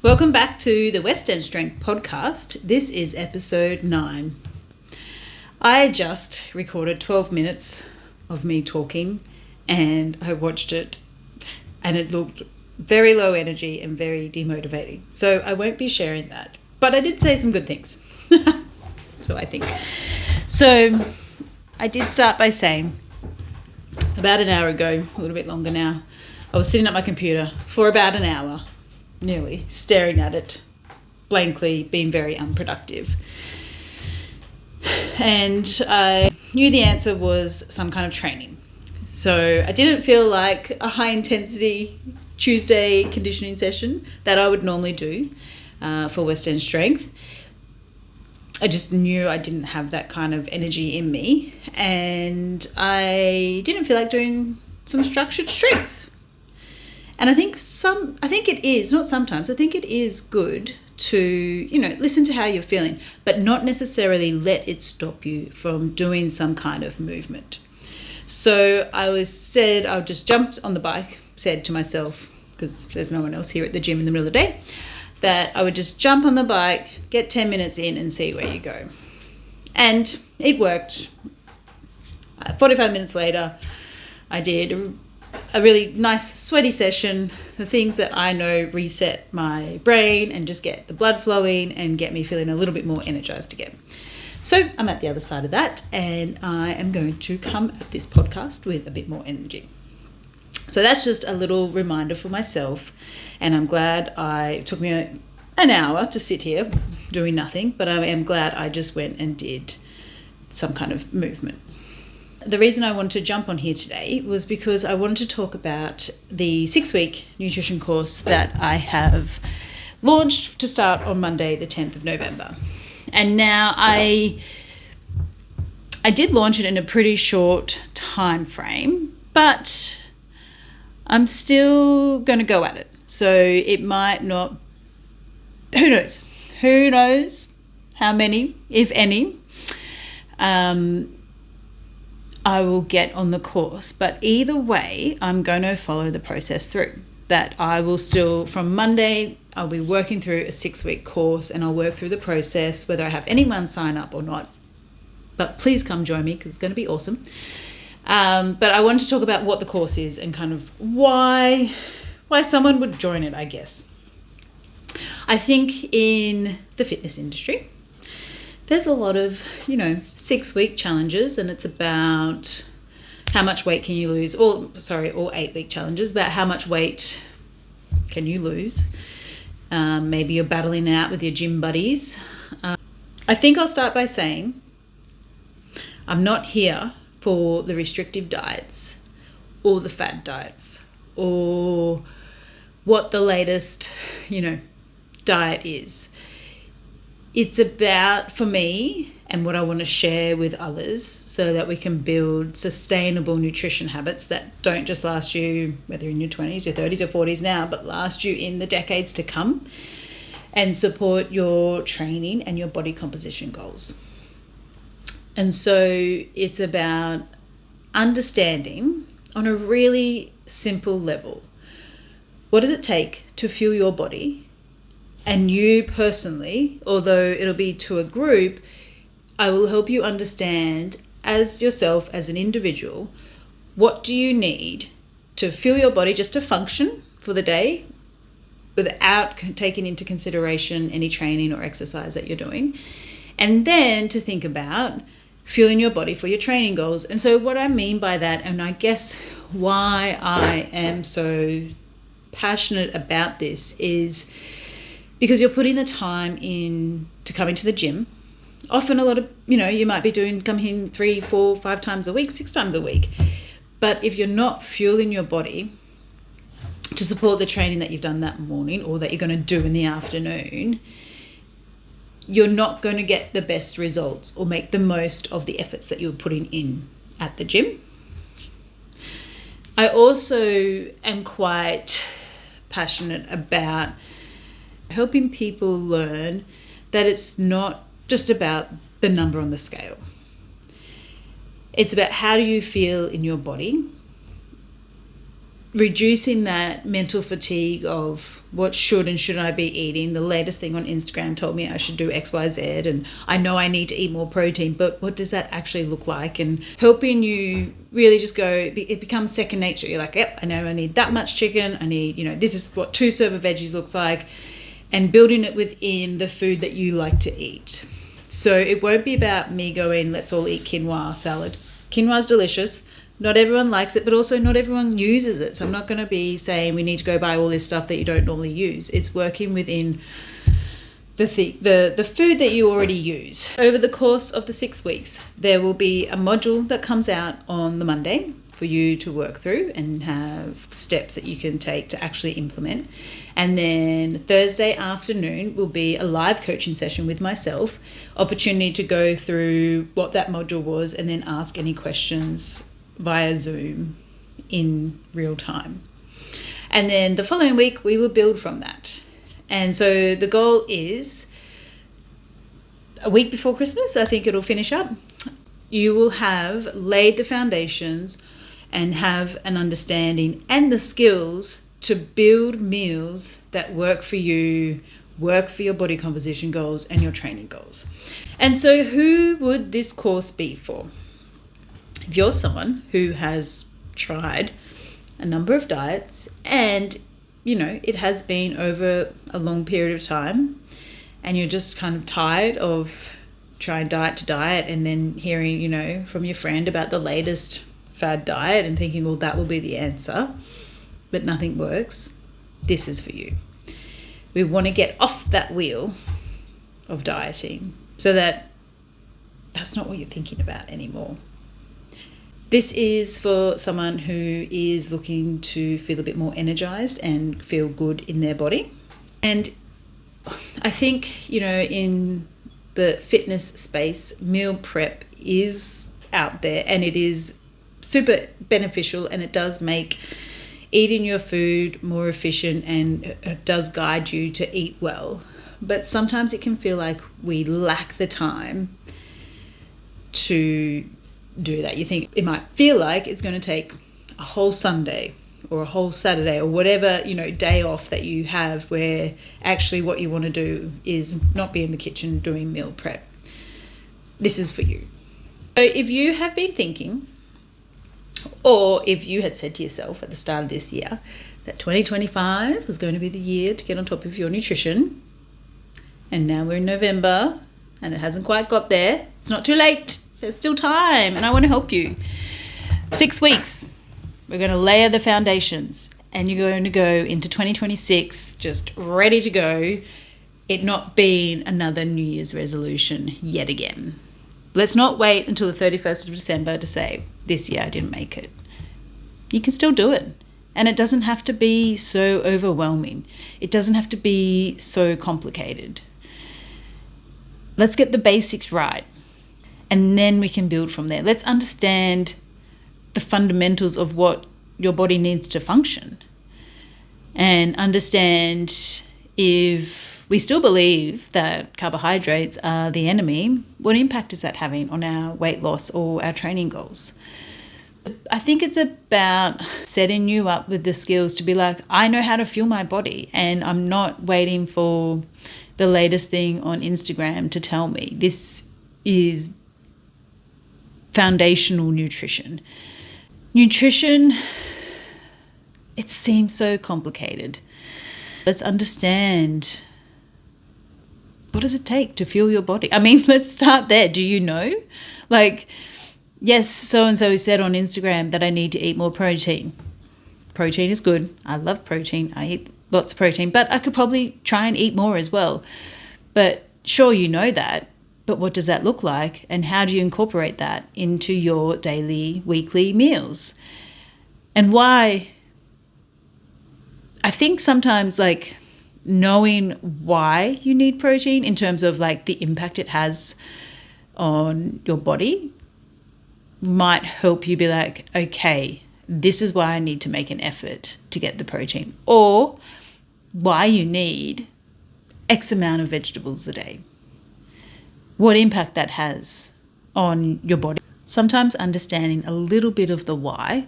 Welcome back to the West End Strength podcast. This is episode 9. I just recorded 12 minutes of me talking and I watched it and it looked very low energy and very demotivating. So I won't be sharing that. But I did say some good things. So I think. So I did start by saying about an hour ago, a little bit longer now, I was sitting at my computer for about an hour, nearly, staring at it blankly, being very unproductive. And I knew the answer was some kind of training. So I didn't feel like a high intensity Tuesday conditioning session that I would normally do for West End Strength. I just knew I didn't have that kind of energy in me, and I didn't feel like doing some structured strength. And I think it is good to, listen to how you're feeling, but not necessarily let it stop you from doing some kind of movement. So I'll just jumped on the bike, said to myself, because there's no one else here at the gym in the middle of the day, that I would just jump on the bike, get 10 minutes in and see where you go. And it worked. 45 minutes later, I did a really nice sweaty session, the things that I know reset my brain and just get the blood flowing and get me feeling a little bit more energized again. So I'm at the other side of that and I am going to come at this podcast with a bit more energy. So that's just a little reminder for myself, and I'm glad it took me an hour to sit here doing nothing, but I am glad I just went and did some kind of movement. The reason I wanted to jump on here today was because I wanted to talk about the 6-week nutrition course that I have launched to start on Monday, the 10th of November. And now I did launch it in a pretty short time frame, but I'm still going to go at it. So it might not, who knows? Who knows how many, if any, I will get on the course. But either way, I'm going to follow the process through. That I will still, from Monday, I'll be working through a 6-week course and I'll work through the process, whether I have anyone sign up or not. But please come join me because it's going to be awesome. But I wanted to talk about what the course is and kind of why someone would join it, I guess. I think in the fitness industry, there's a lot of, 6-week challenges, and it's about how much weight can you lose, or 8-week challenges, about how much weight can you lose. Maybe you're battling out with your gym buddies. I think I'll start by saying I'm not here for the restrictive diets or the fad diets or what the latest, diet is. It's about, for me, and what I want to share with others so that we can build sustainable nutrition habits that don't just last you, whether in your 20s, your 30s or 40s now, but last you in the decades to come and support your training and your body composition goals. And so it's about understanding on a really simple level, what does it take to fuel your body? And you personally, although it'll be to a group, I will help you understand as yourself, as an individual, what do you need to fuel your body just to function for the day without taking into consideration any training or exercise that you're doing. And then to think about fueling your body for your training goals. And so what I mean by that, and I guess why I am so passionate about this, is because you're putting the time in to come into the gym. Often a lot of, you might be coming in 3, 4, 5 times a week, 6 times a week. But if you're not fueling your body to support the training that you've done that morning or that you're going to do in the afternoon, you're not going to get the best results or make the most of the efforts that you're putting in at the gym. I also am quite passionate about helping people learn that it's not just about the number on the scale. It's about how do you feel in your body, reducing that mental fatigue of what should and shouldn't I be eating. The latest thing on Instagram told me I should do X, Y, Z, and I know I need to eat more protein, but what does that actually look like? And helping you really just go, it becomes second nature. You're like, yep, I know I need that much chicken. I need, this is what 2 serve of veggies looks like, and building it within the food that you like to eat. So it won't be about me going, let's all eat quinoa salad. Quinoa is delicious. Not everyone likes it, but also not everyone uses it. So I'm not going to be saying we need to go buy all this stuff that you don't normally use. It's working within the food that you already use. Over the course of the 6 weeks, there will be a module that comes out on the Monday for you to work through and have steps that you can take to actually implement. And then Thursday afternoon will be a live coaching session with myself, opportunity to go through what that module was and then ask any questions via Zoom in real time. And then the following week, we will build from that. And so the goal is a week before Christmas, I think it'll finish up. You will have laid the foundations and have an understanding and the skills to build meals that work for you, work for your body composition goals and your training goals. And so who would this course be for? If you're someone who has tried a number of diets and, it has been over a long period of time and you're just kind of tired of trying diet to diet and then hearing, from your friend about the latest fad diet and thinking, well, that will be the answer, but nothing works, this is for you. We want to get off that wheel of dieting so that that's not what you're thinking about anymore. This is for someone who is looking to feel a bit more energized and feel good in their body. And I think, in the fitness space, meal prep is out there and it is super beneficial and it does make eating your food more efficient and it does guide you to eat well. But sometimes it can feel like we lack the time to do that. You think it might feel like it's going to take a whole Sunday or a whole Saturday or whatever, day off that you have where actually what you want to do is not be in the kitchen doing meal prep. This is for you. So if you have been thinking, or if you had said to yourself at the start of this year that 2025 was going to be the year to get on top of your nutrition, and now we're in November and it hasn't quite got there, it's not too late. There's still time and I want to help you. 6 weeks, we're going to layer the foundations and you're going to go into 2026 just ready to go, it not being another New Year's resolution yet again. Let's not wait until the 31st of December to say, this year I didn't make it. You can still do it. And it doesn't have to be so overwhelming. It doesn't have to be so complicated. Let's get the basics right. And then we can build from there. Let's understand the fundamentals of what your body needs to function. And understand if we still believe that carbohydrates are the enemy, what impact is that having on our weight loss or our training goals? I think it's about setting you up with the skills to be like, I know how to fuel my body and I'm not waiting for the latest thing on Instagram to tell me. This is foundational nutrition. Nutrition, it seems so complicated. Let's understand, what does it take to fuel your body? I mean, let's start there. Do you know? Yes, so-and-so said on Instagram that I need to eat more protein. Protein is good. I love protein. I eat lots of protein, but I could probably try and eat more as well. But sure, you know that, but what does that look like? And how do you incorporate that into your daily, weekly meals? And why? I think sometimes knowing why you need protein in terms of the impact it has on your body might help you be like, okay, this is why I need to make an effort to get the protein, or why you need X amount of vegetables a day. What impact that has on your body. Sometimes understanding a little bit of the why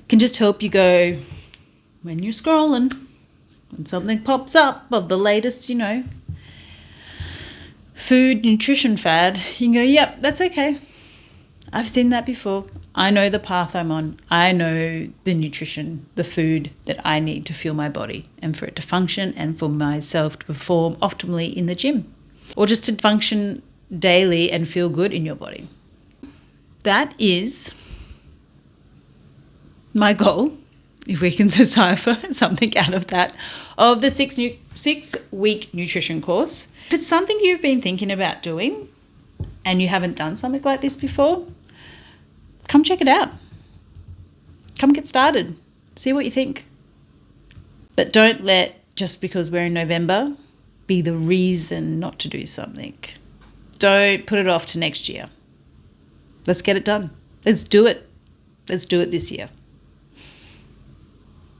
can just help you go, when you're scrolling When something pops up of the latest, food nutrition fad, you can go, yep, that's okay. I've seen that before. I know the path I'm on. I know the nutrition, the food that I need to fuel my body and for it to function and for myself to perform optimally in the gym or just to function daily and feel good in your body. That is my goal, if we can decipher something out of that, of the 6-week nutrition course. If it's something you've been thinking about doing and you haven't done something like this before, come check it out. Come get started. See what you think. But don't let, just because we're in November, be the reason not to do something. Don't put it off to next year. Let's get it done. Let's do it. Let's do it this year.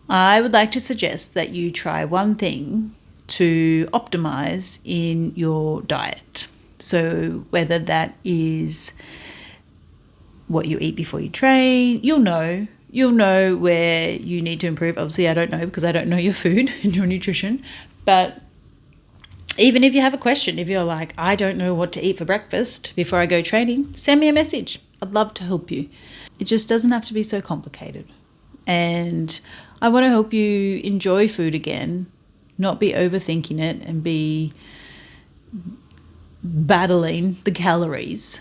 I would like to suggest that you try one thing to optimize in your diet. So whether that is what you eat before you train, you'll know where you need to improve. Obviously, I don't know because I don't know your food and your nutrition. But even if you have a question, if you're like, I don't know what to eat for breakfast before I go training, send me a message. I'd love to help you. It just doesn't have to be so complicated. And I want to help you enjoy food again, not be overthinking it and be battling the calories.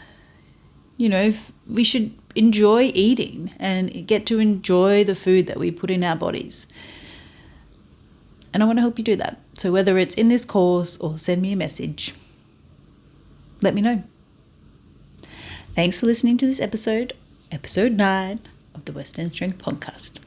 We should enjoy eating and get to enjoy the food that we put in our bodies. And I want to help you do that. So whether it's in this course or send me a message, let me know. Thanks for listening to this episode 9 of the West End Strength Podcast.